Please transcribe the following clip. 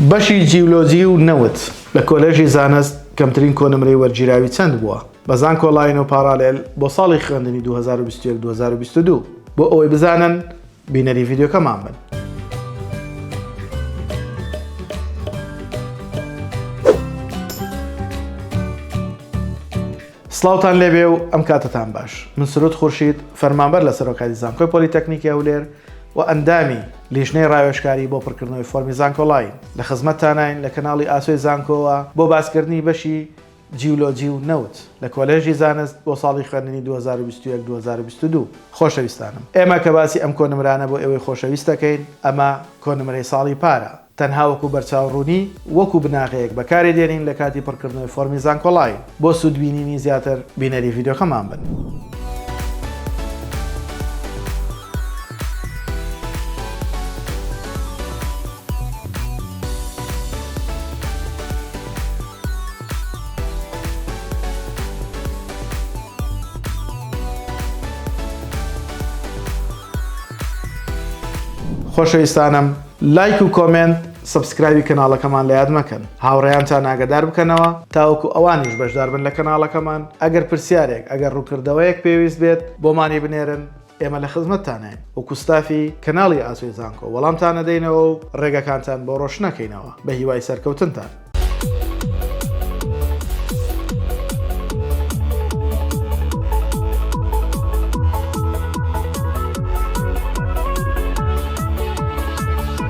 بەشی جیولۆجی و نەوت لە کۆلێژی زانست کەمترین کۆنمرەی وەرگیراوی چەند بووە؟ بە زانکۆ لاین و پارالێل بۆ ساڵی خوێندنی 2021-2022 بۆ ئەوەی بزانن بینەری ڤیدیۆکەمان بن. سڵاوتان لێبێ و ئەم کاتتان باش. من سرود خورشید فەرمانبەر لە سەرۆکاتی زانکۆی پۆلیتەکنیکی هەولێر و ئەندامی لیژنەی ڕاوێژکاری بۆ پڕکردنەوەی فۆرمی زانکۆلاین لە خزمەتتانین لە کەناڵی ئاسۆی زانکۆوە بۆ باسکردنی بەشی جیولۆجی و نەوت لە کۆلێژی زانست بۆ ساڵی خوێندنی 2021-2022. خۆشەویستانم، ئێمە کە باسی ئەم کۆنمرانە بۆ ئێوەی خۆشەویست دەکەین، ئەمە کۆنمرەی ساڵی پارە. تەنها وەکو بەرچاوڕوونی وەکو بناغەیەک بەکاری دێنین لە کاتی پڕکردنەوەی فۆرمی زانکۆلاین. بۆ سوودبینینی زیاتر بینەری ڤیدیۆکەمان بن. خۆشەویستانم، لایک و کۆمنت سبسکرایبی کەناڵەکەمان لە یاد مەکەن. هاوڕێیانتان ئاگادار بکەنەوە تاوەکو ئەوانیش بەشدار بن لە کەناڵەکەمان. ئەگەر پرسیارێک ئەگەر ڕووکردەوەیەک پێویست بێت بۆمانی بنێرن، ئێمە لە خزمەتتانین وەکو ستافی کەناڵی ئاسۆی زانکۆ وەڵامتان دەدەینەوە و ڕێگەکانتان بۆ ڕۆشن نەکەینەوە بە هیوای سەرکەوتنتان.